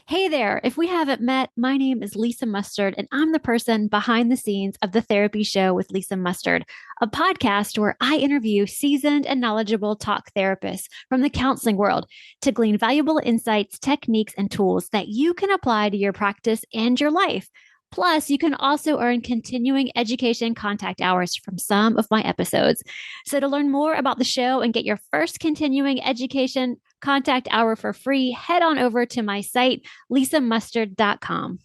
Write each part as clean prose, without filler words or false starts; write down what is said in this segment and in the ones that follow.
Hey there. If we haven't met, my name is Lisa Mustard, and I'm the person behind the scenes of the Therapy Show with Lisa Mustard, a podcast where I interview seasoned and knowledgeable talk therapists from the counseling world to glean valuable insights, techniques, and tools that you can apply to your practice and your life. Plus, you can also earn continuing education contact hours from some of my episodes. So, to learn more about the show and get your first continuing education contact hour for free, head on over to my site, lisamustard.com.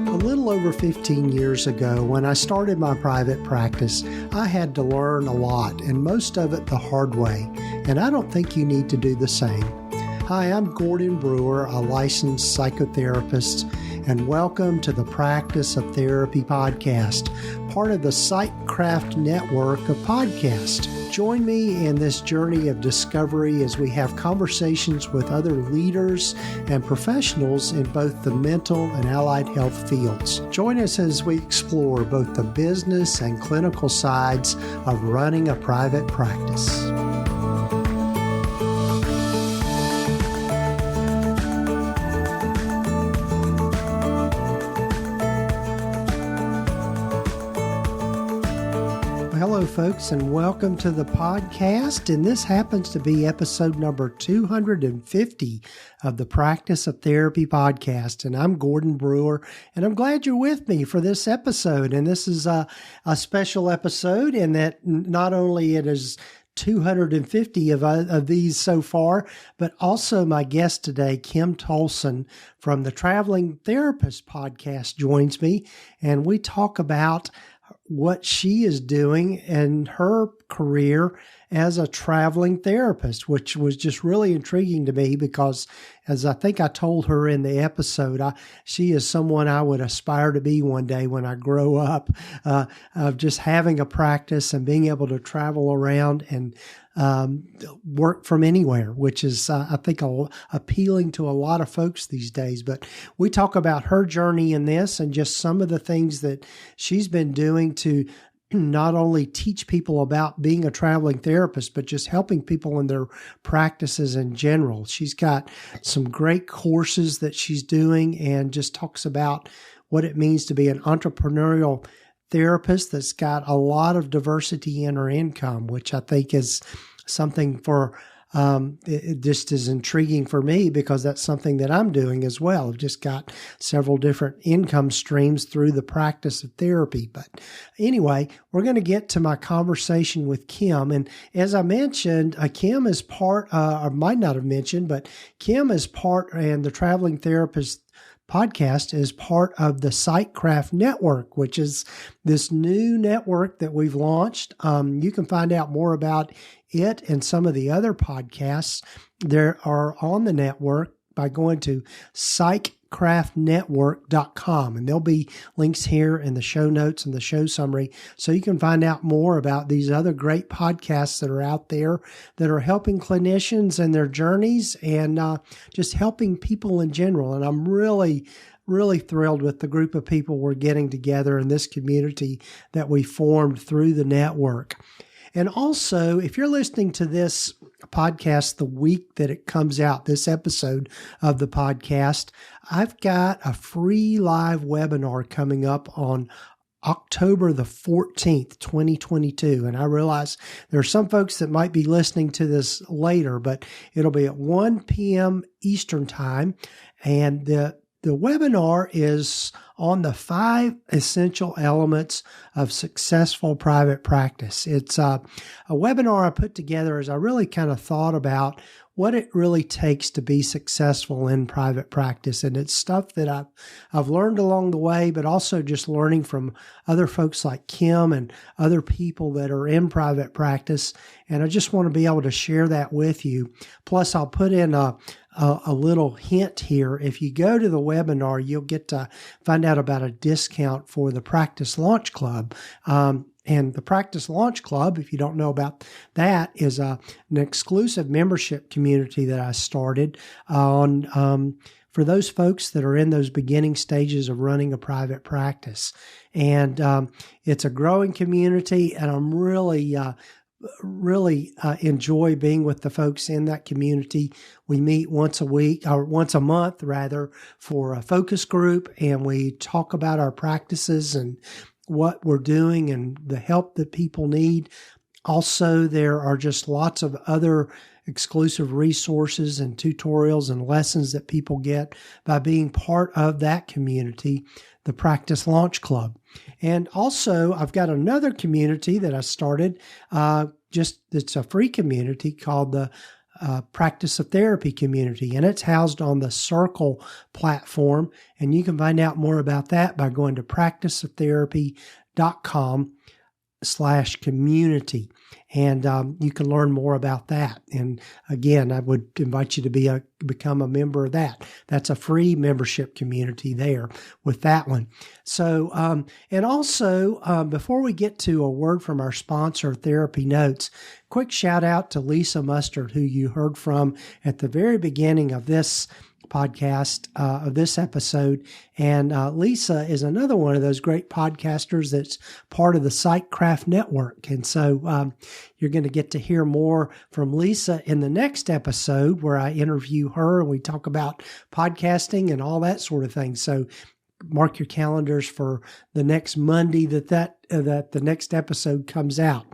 A little over 15 years ago, when I started my private practice, I had to learn a lot, and most of it the hard way, and I don't think you need to do the same. Hi, I'm Gordon Brewer, a licensed psychotherapist, and welcome to the Practice of Therapy podcast, part of the Psychcraft network of podcasts. Join me in this journey of discovery as we have conversations with other leaders and professionals in both the mental and allied health fields. Join us as we explore both the business and clinical sides of running a private practice. Hello, folks, and welcome to the podcast. And this happens to be episode number 250 of the Practice of Therapy podcast. And I'm Gordon Brewer, and I'm glad you're with me for this episode. And this is a special episode in that not only it is 250 of these so far, but also my guest today, Kym Tolson from the Traveling Therapist podcast, joins me, and we talk about what she is doing in her career as a traveling therapist, which was just really intriguing to me because, as I think I told her in the episode, she is someone I would aspire to be one day when I grow up, of just having a practice and being able to travel around and work from anywhere, which is, I think, appealing to a lot of folks these days. But we talk about her journey in this and just some of the things that she's been doing to not only teach people about being a traveling therapist, but just helping people in their practices in general. She's got some great courses that she's doing and just talks about what it means to be an entrepreneurial therapist that's got a lot of diversity in her income, which I think is something for it just is intriguing for me because that's something that I'm doing as well. I've just got several different income streams through the practice of therapy. But anyway, we're going to get to my conversation with Kym. And as I mentioned, Kym is part, or might not have mentioned, but Kym is part, and the Traveling Therapist podcast is part of the Psychcraft network, which is this new network that we've launched. You can find out more about it and some of the other podcasts that are on the network by going to psychcraftnetwork.com. And there'll be links here in the show notes and the show summary so you can find out more about these other great podcasts that are out there that are helping clinicians and their journeys and just helping people in general. And I'm really thrilled with the group of people we're getting together in this community that we formed through the network. And also, if you're listening to this podcast the week that it comes out, this episode of the podcast, I've got a free live webinar coming up on October the 14th, 2022. And I realize there are some folks that might be listening to this later, but it'll be at 1 p.m. Eastern Time. And the webinar is on the 5 essential elements of successful private practice. It's a webinar I put together as I really kind of thought about what it really takes to be successful in private practice. And it's stuff that I've learned along the way, but also just learning from other folks like Kym and other people that are in private practice. And I just want to be able to share that with you. Plus, I'll put in a little hint here. If you go to the webinar, you'll get to find out about a discount for the Practice Launch Club. And the Practice Launch Club, if you don't know about that, is an exclusive membership community that I started on for those folks that are in those beginning stages of running a private practice. And it's a growing community, and I'm really really enjoy being with the folks in that community. We meet once a week, or once a month rather, for a focus group, and we talk about our practices and what we're doing and the help that people need. Also, there are just lots of other exclusive resources and tutorials and lessons that people get by being part of that community, the Practice Launch Club. And also, I've got another community that I started, it's a free community called the Practice of Therapy community, and it's housed on the Circle platform. And you can find out more about that by going to practiceoftherapy.com/community. And you can learn more about that. And again, I would invite you to become a member of that. That's a free membership community there with that one. So, and also, before we get to a word from our sponsor, TherapyNotes, quick shout out to Lisa Mustard, who you heard from at the very beginning of this podcast, of this episode. And Lisa is another one of those great podcasters that's part of the Psychcraft Network. And so you're going to get to hear more from Lisa in the next episode, where I interview her and we talk about podcasting and all that sort of thing. So mark your calendars for the next Monday that the next episode comes out.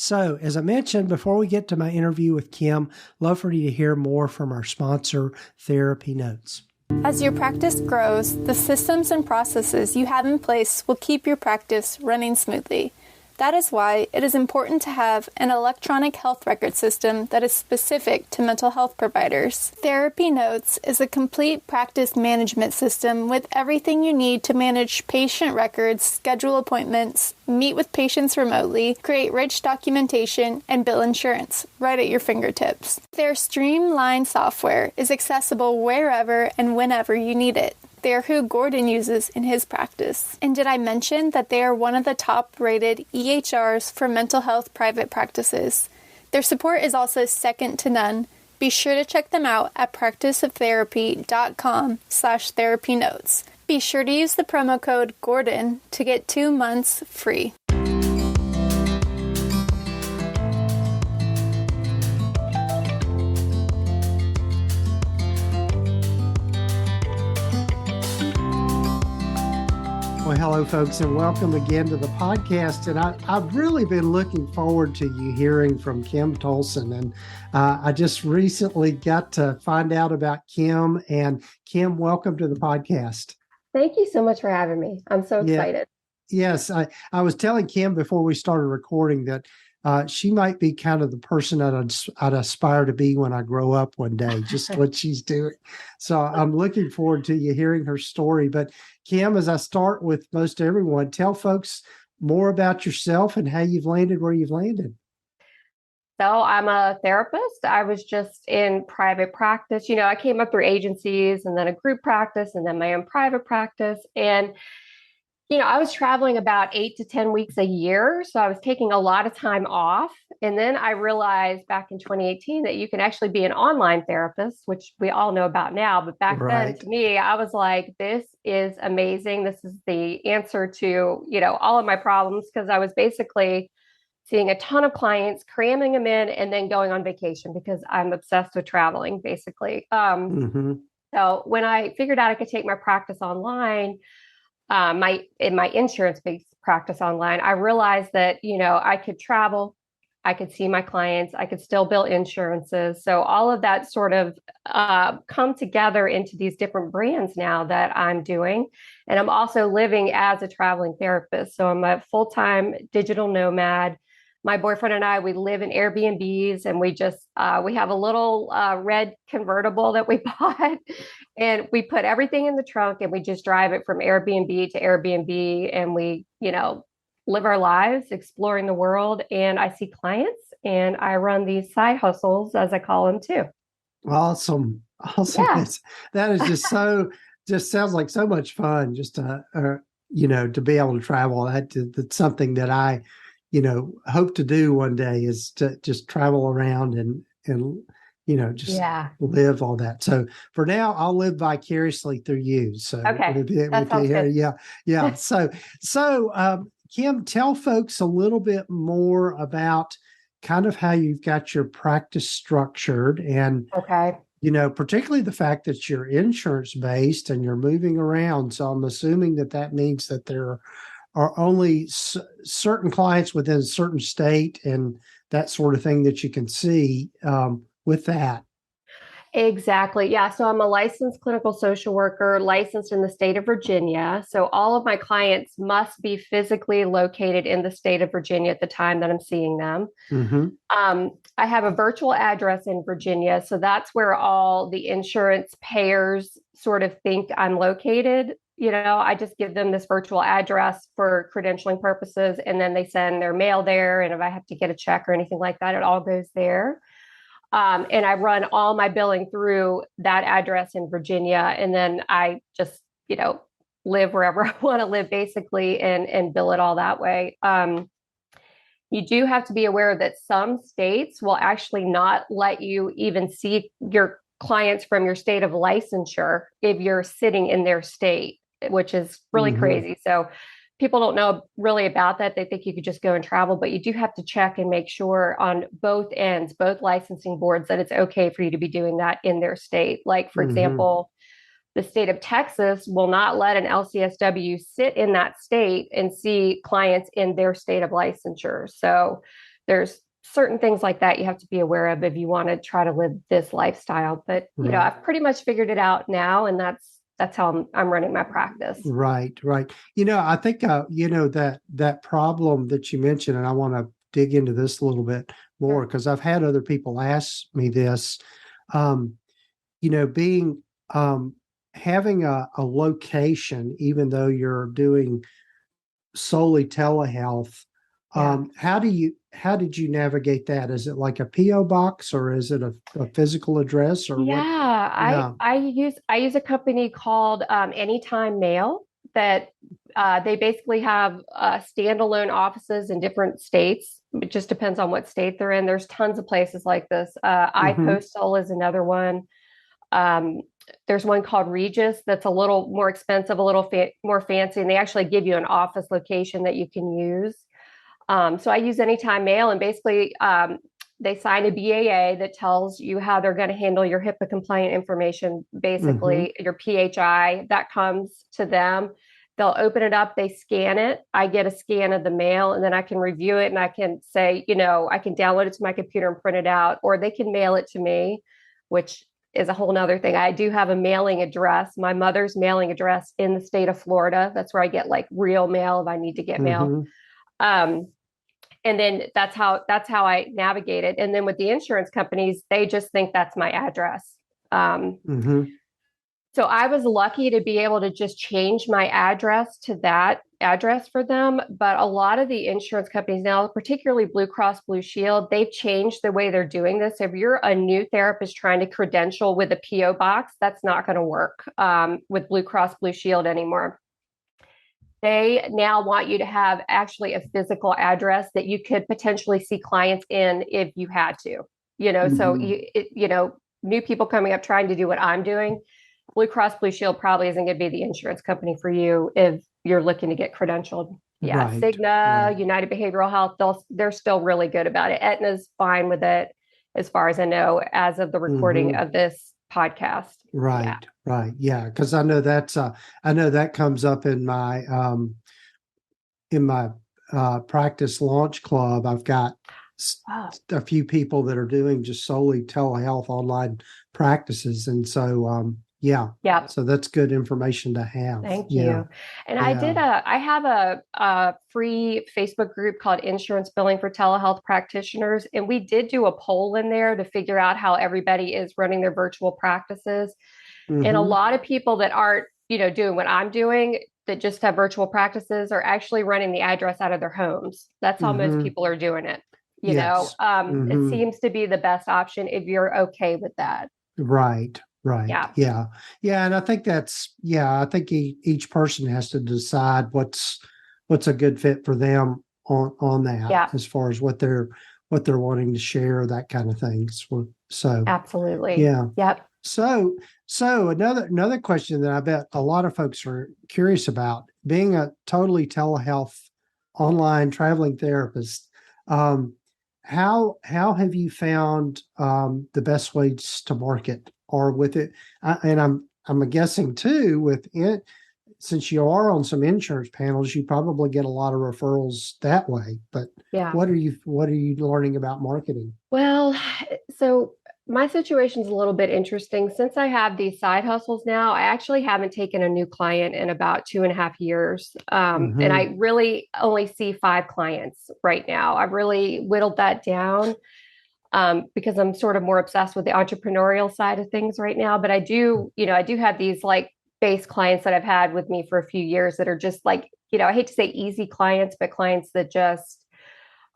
So, as I mentioned, before we get to my interview with Kim, love for you to hear more from our sponsor, TherapyNotes. As your practice grows, the systems and processes you have in place will keep your practice running smoothly. That is why it is important to have an electronic health record system that is specific to mental health providers. TherapyNotes is a complete practice management system with everything you need to manage patient records, schedule appointments, meet with patients remotely, create rich documentation, and bill insurance right at your fingertips. Their streamlined software is accessible wherever and whenever you need it. They are who Gordon uses in his practice. And did I mention that they are one of the top-rated EHRs for mental health private practices? Their support is also second to none. Be sure to check them out at practiceoftherapy.com/therapynotes. Be sure to use the promo code GORDON to get 2 months free. Well, hello, folks, and welcome again to the podcast. And I've really been looking forward to you hearing from Kym Tolson. And I just recently got to find out about Kym. And Kym, welcome to the podcast. Thank you so much for having me. I'm so excited. Yes, I was telling Kym before we started recording that she might be kind of the person I'd aspire to be when I grow up one day, just what she's doing. So I'm looking forward to you hearing her story. But Kym, as I start with most everyone, tell folks more about yourself and how you've landed where you've landed. So I'm a therapist. I was just in private practice. I came up through agencies and then a group practice and then my own private practice. And I was traveling about 8 to 10 weeks a year. So I was taking a lot of time off. And then I realized back in 2018 that you can actually be an online therapist, which we all know about now. But back then, to me, I was like, this is amazing. This is the answer to, all of my problems, because I was basically seeing a ton of clients, cramming them in, and then going on vacation because I'm obsessed with traveling, basically. So when I figured out I could take my practice online, my insurance-based practice online, I realized that, I could travel, I could see my clients, I could still bill insurances. So all of that sort of come together into these different brands now that I'm doing. And I'm also living as a traveling therapist. So I'm a full-time digital nomad. My boyfriend and I, we live in Airbnbs, and we just, we have a little red convertible that we bought, and we put everything in the trunk and we just drive it from Airbnb to Airbnb, and we, live our lives exploring the world. And I see clients and I run these side hustles, as I call them, too. Awesome. Yeah. That is just sounds like so much fun, just to be able to travel. That's something that I hope to do one day, is to just travel around and live all that. So for now, I'll live vicariously through you. So okay, that sounds good. Yeah. So Kym, tell folks a little bit more about kind of how you've got your practice structured, and Okay. particularly the fact that you're insurance based and you're moving around. So I'm assuming that means that there are only certain clients within a certain state and that sort of thing that you can see with that. Exactly. Yeah. So I'm a licensed clinical social worker, licensed in the state of Virginia. So all of my clients must be physically located in the state of Virginia at the time that I'm seeing them. Mm-hmm. I have a virtual address in Virginia. So that's where all the insurance payers sort of think I'm located. I just give them this virtual address for credentialing purposes, and then they send their mail there. And if I have to get a check or anything like that, it all goes there. And I run all my billing through that address in Virginia. And then I just, live wherever I want to live basically and bill it all that way. You do have to be aware that some states will actually not let you even see your clients from your state of licensure if you're sitting in their state, which is really crazy. So people don't know really about that. They think you could just go and travel, but you do have to check and make sure on both ends, both licensing boards, that it's okay for you to be doing that in their state. Like, for example, the state of Texas will not let an LCSW sit in that state and see clients in their state of licensure. So there's certain things like that you have to be aware of if you want to try to live this lifestyle. But, I've pretty much figured it out now, and that's how I'm running my practice. Right. I think, that problem that you mentioned, and I want to dig into this a little bit more because I've had other people ask me this, being, having a location, even though you're doing solely telehealth, how did you navigate that? Is it like a PO box, or is it a physical address, or what? Yeah, I use a company called Anytime Mail that they basically have standalone offices in different states. It just depends on what state they're in. There's tons of places like this. iPostal is another one. There's one called Regis that's a little more expensive, a little more fancy, and they actually give you an office location that you can use. So I use Anytime Mail, and basically they sign a BAA that tells you how they're going to handle your HIPAA compliant information, basically your PHI, that comes to them. They'll open it up, they scan it. I get a scan of the mail, and then I can review it, and I can say, I can download it to my computer and print it out, or they can mail it to me, which is a whole nother thing. I do have a mailing address, my mother's mailing address in the state of Florida. That's where I get like real mail if I need to get mail. And then that's how I navigate it. And then with the insurance companies, they just think that's my address. So I was lucky to be able to just change my address to that address for them. But a lot of the insurance companies now, particularly Blue Cross Blue Shield, they've changed the way they're doing this. If you're a new therapist trying to credential with a PO box, that's not going to work with Blue Cross Blue Shield anymore. They now want you to have actually a physical address that you could potentially see clients in if you had to, so new people coming up trying to do what I'm doing, Blue Cross Blue Shield probably isn't going to be the insurance company for you if you're looking to get credentialed. Yeah. Right, Cigna, United Behavioral Health, they're still really good about it. Aetna's fine with it, as far as I know, as of the recording of this podcast. Right. Yeah. Because I know that comes up in my practice launch club. I've got a few people that are doing just solely telehealth online practices, and so yeah. So that's good information to have. Thank you. And I have a free Facebook group called Insurance Billing for Telehealth Practitioners. And we did do a poll in there to figure out how everybody is running their virtual practices. And a lot of people that aren't, doing what I'm doing, that just have virtual practices, are actually running the address out of their homes. That's how most people are doing it. It seems to be the best option if you're okay with that. Right. Yeah. And I think I think each person has to decide what's a good fit for them on that, as far as what they're wanting to share, that kind of thing. So absolutely. Yeah. Yep. So another question that I bet a lot of folks are curious about, being a totally telehealth online traveling therapist, how have you found the best ways to market or with it? And I'm guessing too with it, since you are on some insurance panels, you probably get a lot of referrals that way. But Yeah. what are you learning about marketing? Well, so my situation is a little bit interesting. Since I have these side hustles now, I actually haven't taken a new client in about 2.5 years. And I really only see 5 clients right now. I've really whittled that down because I'm sort of more obsessed with the entrepreneurial side of things right now. But I do have these like base clients that I've had with me for a few years that are just like, I hate to say easy clients, but clients that just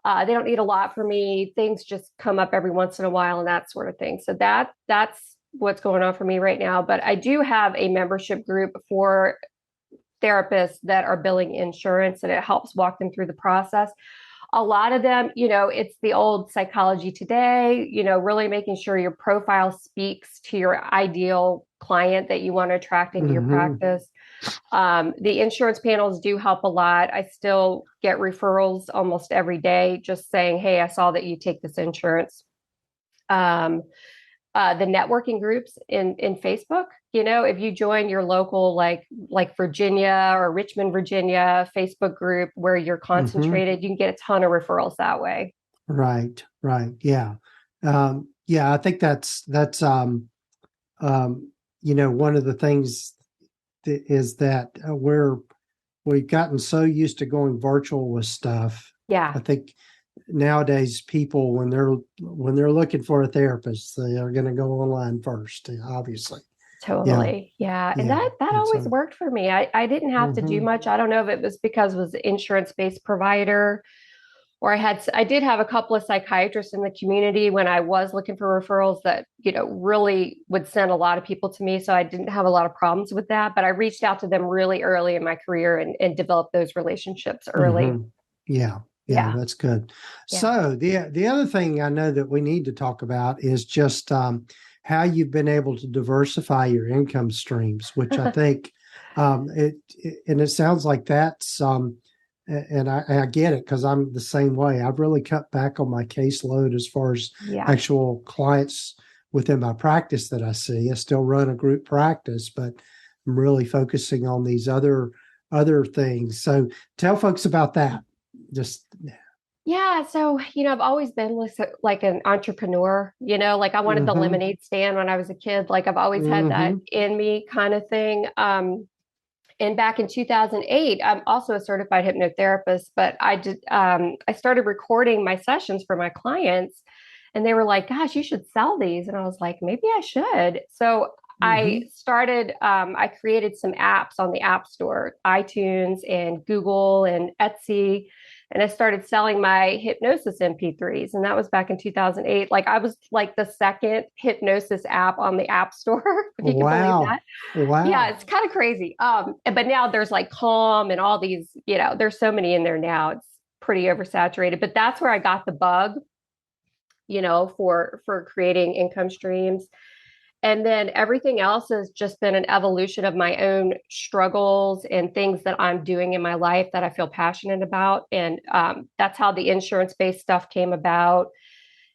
they don't need a lot for me. Things just come up every once in a while and that sort of thing. So that's what's going on for me right now. But I do have a membership group for therapists that are billing insurance, and it helps walk them through the process. A lot of them, it's the old psychology today, really making sure your profile speaks to your ideal client that you want to attract into your practice. The insurance panels do help a lot. I still get referrals almost every day, just saying, hey, I saw that you take this insurance. The networking groups in Facebook, if you join your local, like Virginia or Richmond, Virginia Facebook group where you're concentrated, you can get a ton of referrals that way. Right. Yeah. I think that's one of the things is that we've gotten so used to going virtual with stuff. Yeah. I think nowadays people, when they're looking for a therapist, they are going to go online first, obviously. Totally. Yeah. And that always worked for me. I didn't have to do much. I don't know if it was because it was an insurance-based provider, or I did have a couple of psychiatrists in the community when I was looking for referrals that, really would send a lot of people to me. So I didn't have a lot of problems with that, but I reached out to them really early in my career and developed those relationships early. Yeah, that's good. Yeah. So the other thing I know that we need to talk about is just how you've been able to diversify your income streams, which I think it sounds like that's and I get it because I'm the same way. I've really cut back on my caseload as far as actual clients within my practice that I see. I still run a group practice, but I'm really focusing on these other things. So tell folks about that. Yeah. So, I've always been like an entrepreneur, like I wanted the lemonade stand when I was a kid. Like I've always had that in me kind of thing. And back in 2008, I'm also a certified hypnotherapist, but I started recording my sessions for my clients, and they were like, gosh, you should sell these. And I was like, maybe I should. So I created some apps on the App Store, iTunes and Google and Etsy. And I started selling my hypnosis MP3s. And that was back in 2008. Like I was like the second hypnosis app on the App Store, if you can believe that. Wow. Yeah, it's kind of crazy. But now there's like Calm and all these, there's so many in there now. It's pretty oversaturated. But that's where I got the bug, for creating income streams. And then everything else has just been an evolution of my own struggles and things that I'm doing in my life that I feel passionate about. And that's how the insurance-based stuff came about.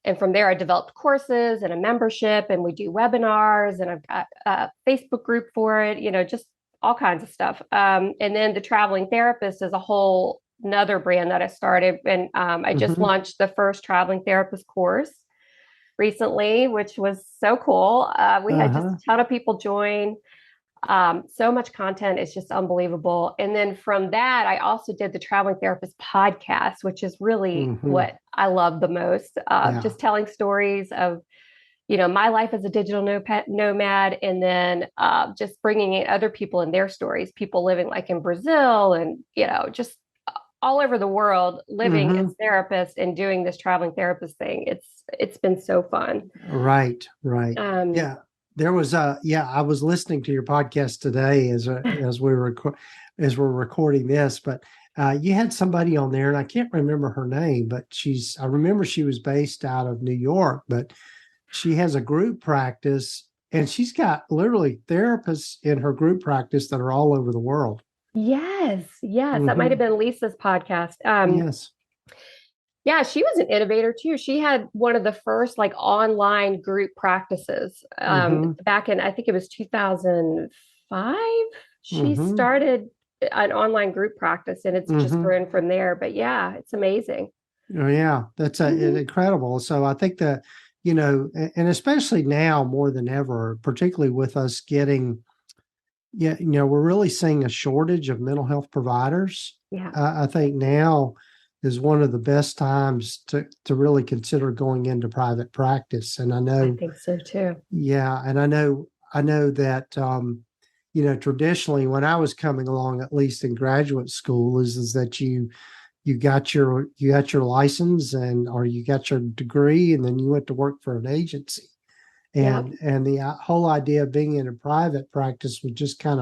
And from there, I developed courses and a membership, and we do webinars, and I've got a Facebook group for it, just all kinds of stuff. And then the traveling therapist is a whole another brand that I started. And I just launched the first traveling therapist course recently, which was so cool. We had just a ton of people join. So much content. It's just unbelievable. And then from that, I also did the Traveling Therapist podcast, which is really what I love the most. Just telling stories of, my life as a digital nomad, and then just bringing in other people and their stories, people living like in Brazil and, just all over the world, living as therapists and doing this traveling therapist thing. It's been so fun. Right. Yeah. There was I was listening to your podcast today as we're recording this, but you had somebody on there, and I can't remember her name, but I remember she was based out of New York, but she has a group practice, and she's got literally therapists in her group practice that are all over the world. Yes. That might have been Lisa's podcast. Yes. Yeah, she was an innovator too. She had one of the first like online group practices Mm-hmm. back in, I think it was 2005. She Mm-hmm. started an online group practice and it's just Mm-hmm. grown from there. But yeah, it's amazing. Oh, yeah, that's Hmm. incredible. So I think that, and especially now more than ever, particularly with us getting, yeah, we're really seeing a shortage of mental health providers. Yeah, I think now is one of the best times to really consider going into private practice. And I I know, think so too. yeah, and I know that, traditionally when I was coming along, at least in graduate school, is that you got your license and or you got your degree and then you went to work for an agency Yep, and the whole idea of being in a private practice was just kind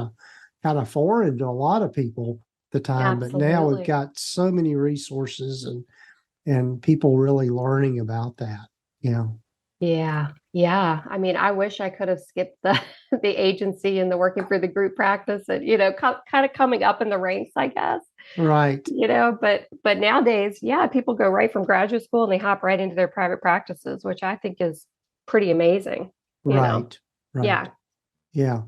of foreign to a lot of people at the time, but now we've absolutely. got so many resources and people really learning about that. Yeah. Yeah. Yeah. I mean, I wish I could have skipped the the agency and the working for the group practice and, kind of coming up in the ranks, I guess. Right. But nowadays, yeah, people go right from graduate school and they hop right into their private practices, which I think is pretty amazing, you know. Right. Right. Yeah. Yeah.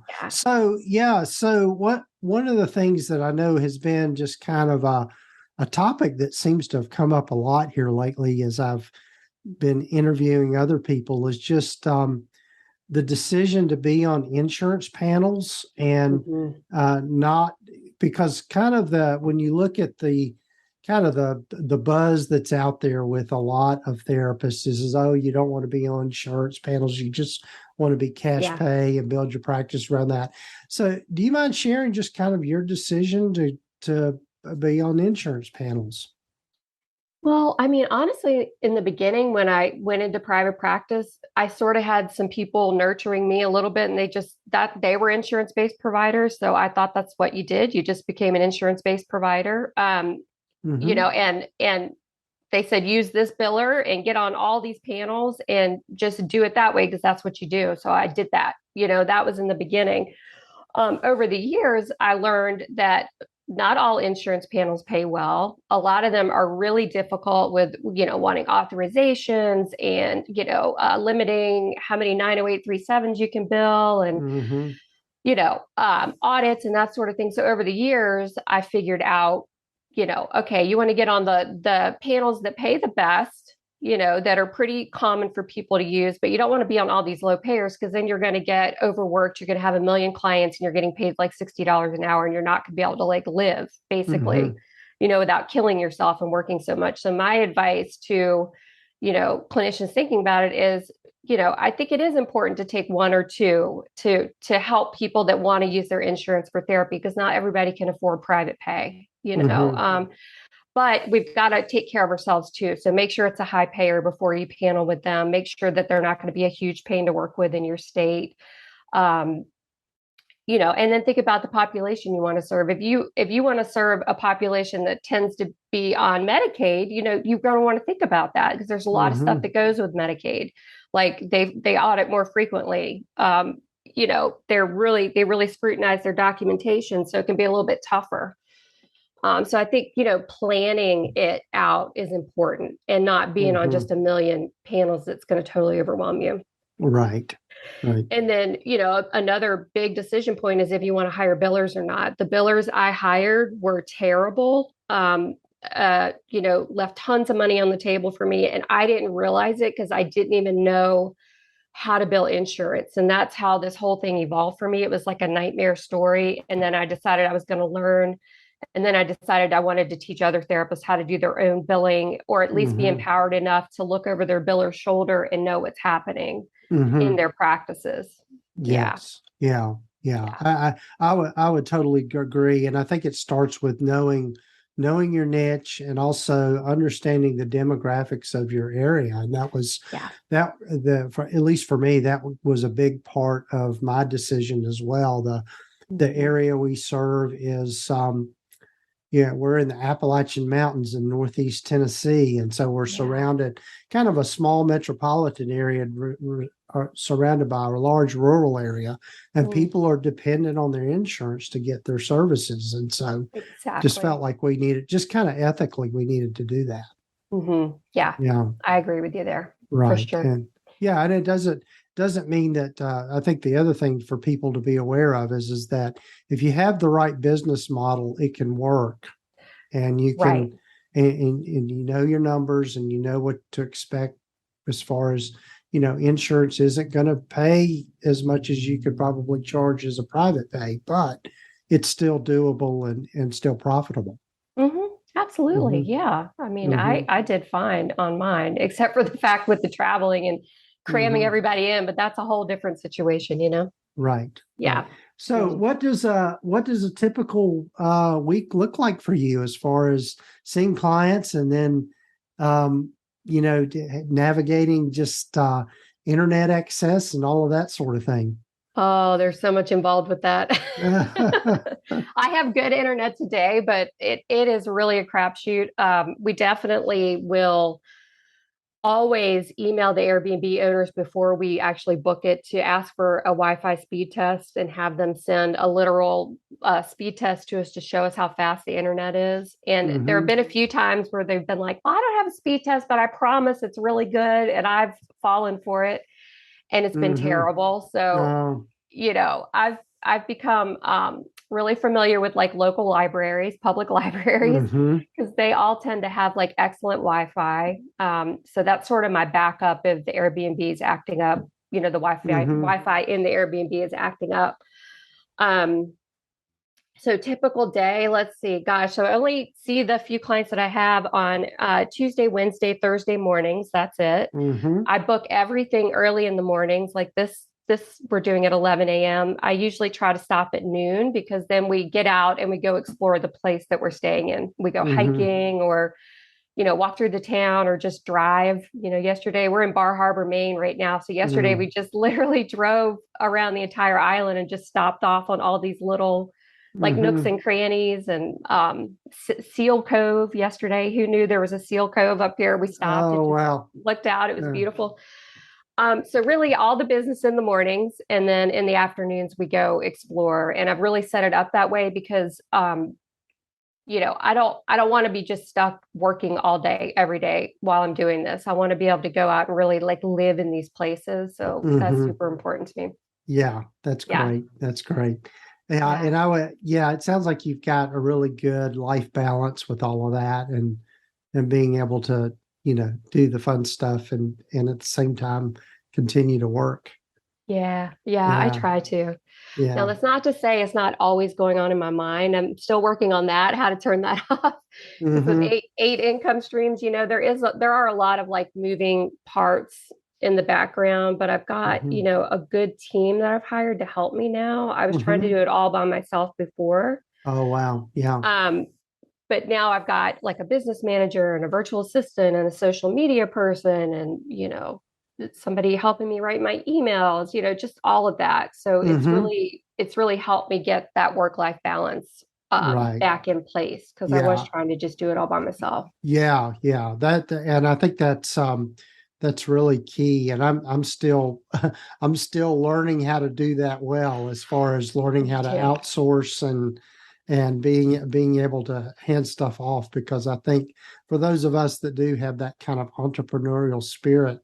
Yeah. So what one of the things that I know has been just kind of a topic that seems to have come up a lot here lately as I've been interviewing other people is just the decision to be on insurance panels and Hmm. not because kind of the when you look at the kind of the buzz that's out there with a lot of therapists is oh you don't want to be on insurance panels, you just want to be cash Yeah. pay and build your practice around that. So do you mind sharing just kind of your decision to be on insurance panels? Well, I mean, honestly, in the beginning, when I went into private practice, I sort of had some people nurturing me a little bit, and they were insurance-based providers. So I thought that's what you did. You just became an insurance-based provider. Mm-hmm. And they said use this biller and get on all these panels and just do it that way because that's what you do. So I did that. That was in the beginning. Over the years, I learned that not all insurance panels pay well. A lot of them are really difficult with, wanting authorizations and, limiting how many 90837s you can bill and, Mm-hmm. audits and that sort of thing. So over the years, I figured out, okay, you want to get on the panels that pay the best, that are pretty common for people to use, but you don't want to be on all these low payers because then you're going to get overworked. You're going to have a million clients and you're getting paid like $60 an hour and you're not going to be able to like live basically, Mm-hmm. without killing yourself and working so much. So my advice to, clinicians thinking about it is, I think it is important to take one or two to help people that want to use their insurance for therapy because not everybody can afford private pay, Mm-hmm. but we've got to take care of ourselves too. So make sure it's a high payer before you panel with them. Make sure that they're not going to be a huge pain to work with in your state. Um, and then think about the population you want to serve. If you want to serve a population that tends to be on Medicaid, you're going to want to think about that because there's a lot of stuff Mm-hmm. that goes with Medicaid. Like they audit more frequently. They really scrutinize their documentation, so it can be a little bit tougher. So I think, planning it out is important and not being on Mm-hmm. just a million panels that's going to totally overwhelm you. Right. Right. And then, another big decision point is if you want to hire billers or not. The billers I hired were terrible. Left tons of money on the table for me. And I didn't realize it because I didn't even know how to bill insurance. And that's how this whole thing evolved for me. It was like a nightmare story. And then I decided I was going to learn. And then I decided I wanted to teach other therapists how to do their own billing or at least be Mm-hmm. empowered enough to look over their biller's shoulder and know what's happening in Mm-hmm. their practices. Yeah. Yes. Yeah. Yeah. Yeah. I would totally agree, and I think it starts with knowing your niche and also understanding the demographics of your area. And that was Yeah. at least for me, that was a big part of my decision as well. The Mhm. area we serve is yeah, we're in the Appalachian Mountains in Northeast Tennessee, and so we're Yeah. surrounded, kind of a small metropolitan area, are surrounded by a large rural area, and Mm, people are dependent on their insurance to get their services, and so just felt exactly. like we needed, just kind of ethically, we needed to do that. Yeah, Yeah. I agree with you there for Right. sure. And yeah, and it doesn't mean that I think the other thing for people to be aware of is that if you have the right business model, it can work, and you Right. can and you know your numbers and you know what to expect as far as insurance isn't going to pay as much as you could probably charge as a private pay, but it's still doable and still profitable. Absolutely. Hmm. Yeah. I mean, I, Hmm. I did fine on mine, except for the fact with the traveling and cramming Hmm. everybody in, but that's a whole different situation. Right, right. Yeah. So, Mm. what does a typical week look like for you as far as seeing clients and then, navigating just internet access and all of that sort of thing? Oh, there's so much involved with that. I have good internet today, but it is really a crapshoot. We definitely will always email the Airbnb owners before we actually book it to ask for a Wi-Fi speed test and have them send a literal speed test to us to show us how fast the internet is. And there have Hmm. been a few times where they've been like, well, I don't have a speed test, but I promise it's really good. And I've fallen for it and it's been Hmm. terrible. So, Oh. I've become really familiar with like local libraries, public libraries, Hmm. because they all tend to have like excellent Wi-Fi. So that's sort of my backup if the Airbnb is acting up. The Hmm. Wi-Fi in the Airbnb is acting up. Um, so typical day, let's see, gosh, so I only see the few clients that I have on Tuesday, Wednesday, Thursday mornings. That's it. Hmm. I book everything early in the mornings, like this we're doing at 11 a.m. I usually try to stop at noon because then we get out and we go explore the place that we're staying in. We go Hmm. hiking or walk through the town or just drive. Yesterday we're in Bar Harbor, Maine right now. So yesterday Hmm. we just literally drove around the entire island and just stopped off on all these little like nooks Hmm. and crannies and Seal Cove yesterday. Who knew there was a Seal Cove up here? We stopped and Oh, just wow. looked out. It was Yeah. beautiful. So really all the business in the mornings and then in the afternoons we go explore. And I've really set it up that way because I don't want to be just stuck working all day every day while I'm doing this. I want to be able to go out and really like live in these places. So that's Hmm. super important to me. Yeah, that's Yeah. great. That's great. Yeah, Yeah. and it sounds like you've got a really good life balance with all of that and being able to, do the fun stuff and at the same time continue to work. Yeah. Yeah. I Yeah. try to. Now, Yeah. that's not to say it's not always going on in my mind. I'm still working on that, how to turn that off. Because with Hmm. eight income streams, there are a lot of like moving parts in the background, but I've got, Hmm. a good team that I've hired to help me now. I was trying to do Hmm. it all by myself before. Oh, wow. Yeah. Um, but now I've got like a business manager and a virtual assistant and a social media person and, somebody helping me write my emails, just all of that. So Hmm. it's really helped me get that work-life balance Right. back in place because I was Yeah. trying to just do it all by myself. Yeah, yeah. And I think that's really key. And I'm still I'm still learning how to do that well as far as learning Me how to too. outsource and being able to hand stuff off, because I think for those of us that do have that kind of entrepreneurial spirit,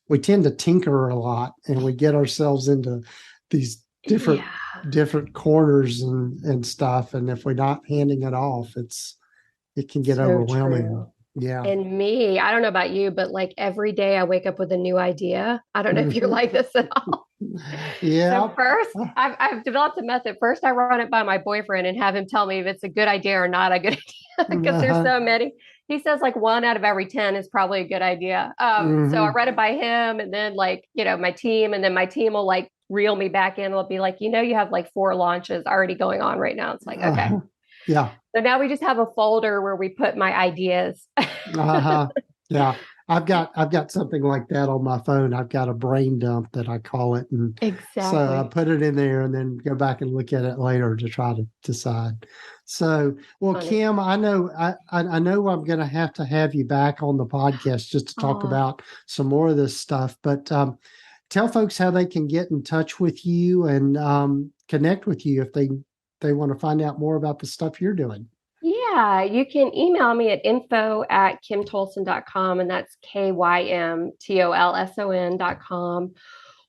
we tend to tinker a lot and we get ourselves into these different Yeah, different corners and stuff. And if we're not handing it off, it can get so overwhelming. true. Yeah. And me, I don't know about you, but like every day I wake up with a new idea. I don't know if you're Hmm. like this at all. So Yeah. first, I've developed a method. First, I run it by my boyfriend and have him tell me if it's a good idea or not a good idea because there's Uh-huh. so many. He says like one out of every 10 is probably a good idea. So I Hmm. run it by him and then like, my team, and then my team will like reel me back in. They'll be like, you have like 4 launches already going on right now. It's like, okay. Uh-huh. Yeah. So now we just have a folder where we put my ideas. Uh-huh. Yeah. I've got something like that on my phone. I've got a brain dump that I call it. And so I Exactly. put it in there and then go back and look at it later to try to decide. So, well, Funny. Kim, I know I'm going to have you back on the podcast just to talk Oh, about some more of this stuff. But tell folks how they can get in touch with you and connect with you if they want to find out more about the stuff you're doing. yeah, Yeah, you can email me at info@kymtolson.com, and that's KYMTOLSON.com,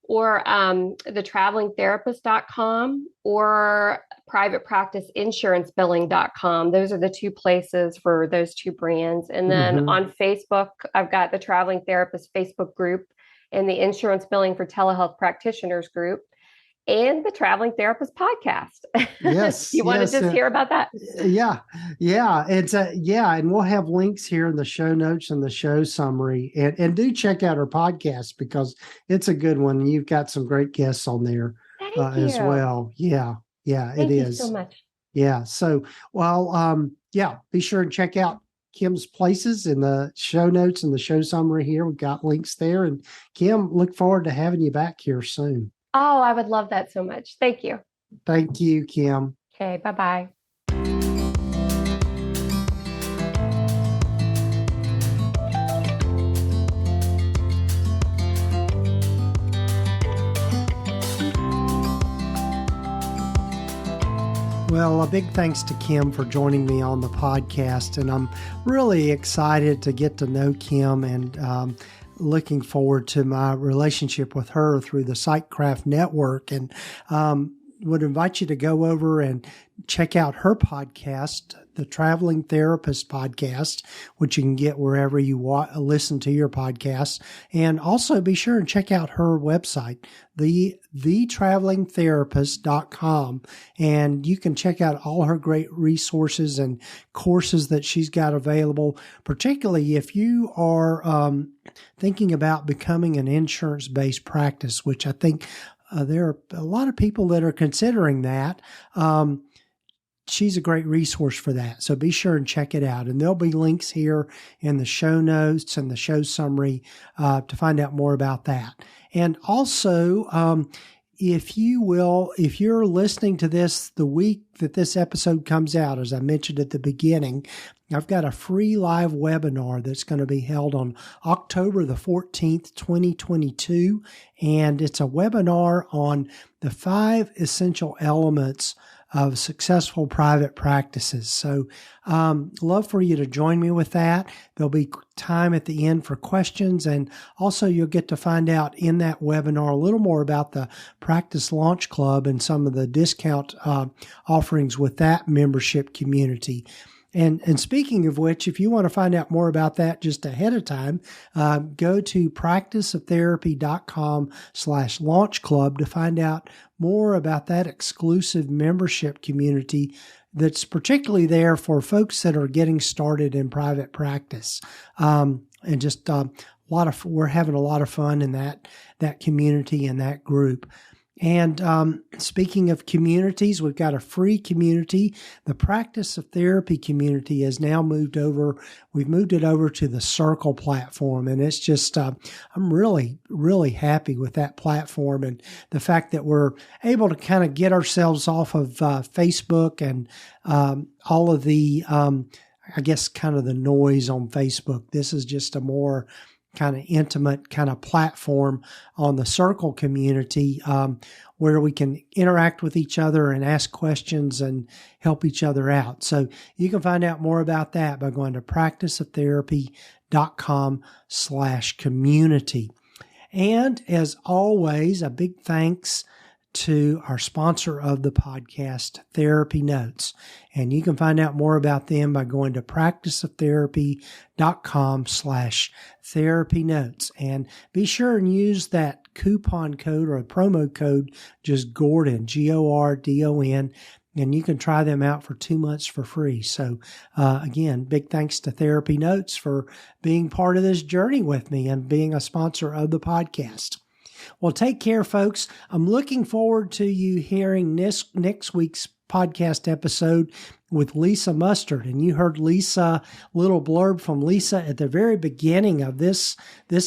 or thetravelingtherapist.com, or privatepracticeinsurancebilling.com. Those are the two places for those two brands. And then on Facebook, I've got the Traveling Therapist Facebook group and the Insurance Billing for Telehealth Practitioners group, and the Traveling Therapist podcast. Yes. You want to just hear about that? Yeah. It's and we'll have links here in the show notes and the show summary. And do check out our podcast, because it's a good one. You've got some great guests on there as well. Yeah. Thank you so much. Yeah. So, be sure and check out Kym's places in the show notes and the show summary here. We've got links there. And Kym, look forward to having you back here soon. Oh, I would love that so much. Thank you. Thank you, Kym. Okay, bye-bye. Well, a big thanks to Kym for joining me on the podcast. And I'm really excited to get to know Kym, and looking forward to my relationship with her through the Psychcraft Network, and would invite you to go over and check out her podcast, the Traveling Therapist podcast, which you can get wherever you listen to your podcasts. And also be sure and check out her website, thetravelingtherapist.com. And you can check out all her great resources and courses that she's got available, particularly if you are thinking about becoming an insurance-based practice, which I think there are a lot of people that are considering that. She's a great resource for that. So be sure and check it out. And there'll be links here in the show notes and the show summary to find out more about that. And also, if you're listening to this the week that this episode comes out, as I mentioned at the beginning, I've got a free live webinar that's going to be held on October the 14th, 2022. And it's a webinar on the 5 essential elements of successful private practices. So love for you to join me with that. There'll be time at the end for questions. And also you'll get to find out in that webinar a little more about the Practice Launch Club and some of the discount offerings with that membership community. And speaking of which, if you want to find out more about that just ahead of time, go to practiceoftherapy.com/launch club to find out more about that exclusive membership community that's particularly there for folks that are getting started in private practice. And just we're having a lot of fun in that community and that group. And speaking of communities, we've got a free community. The Practice of Therapy community has now moved over. We've moved it over to the Circle platform. And it's just, I'm really, really happy with that platform and the fact that we're able to kind of get ourselves off of Facebook and all of the, I guess, kind of the noise on Facebook. This is just a more kind of intimate kind of platform on the Circle community where we can interact with each other and ask questions and help each other out. So you can find out more about that by going to practiceoftherapy.com/community. And as always, a big thanks to our sponsor of the podcast, TherapyNotes. And you can find out more about them by going to practiceoftherapy.com/therapynotes. And be sure and use that coupon code or a promo code, just Gordon, Gordon. And you can try them out for 2 months for free. So again, big thanks to TherapyNotes for being part of this journey with me and being a sponsor of the podcast. Well, take care, folks. I'm looking forward to you hearing next week's podcast episode with Lisa Mustard. And you heard Lisa, little blurb from Lisa at the very beginning of this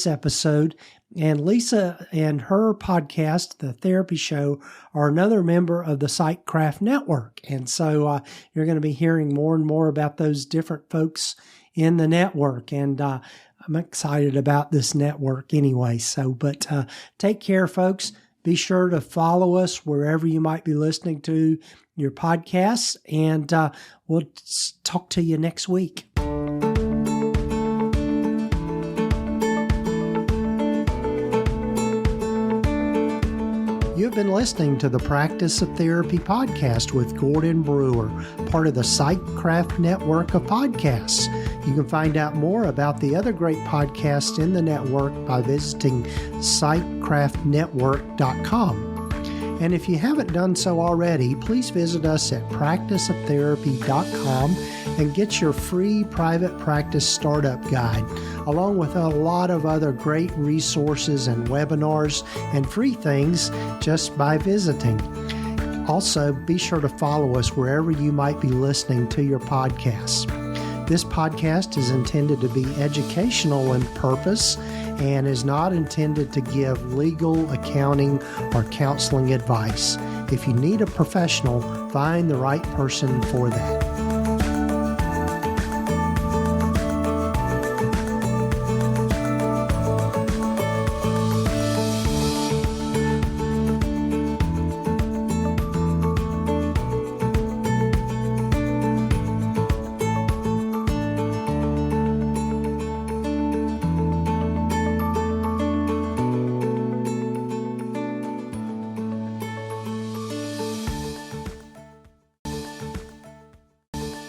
episode. And Lisa and her podcast, The Therapy Show, are another member of the Psychcraft Network. And so you're going to be hearing more and more about those different folks in the network. And I'm excited about this network anyway. So, but take care, folks. Be sure to follow us wherever you might be listening to your podcasts, and we'll talk to you next week. You've been listening to the Practice of Therapy podcast with Gordon Brewer, part of the Psychcraft network of podcasts. You can find out more about the other great podcasts in the network by visiting psychcraftnetwork.com. And if you haven't done so already, please visit us at practiceoftherapy.com and get your free private practice startup guide, along with a lot of other great resources and webinars and free things just by visiting. Also, be sure to follow us wherever you might be listening to your podcasts. This podcast is intended to be educational in purpose and is not intended to give legal, accounting, or counseling advice. If you need a professional, find the right person for that.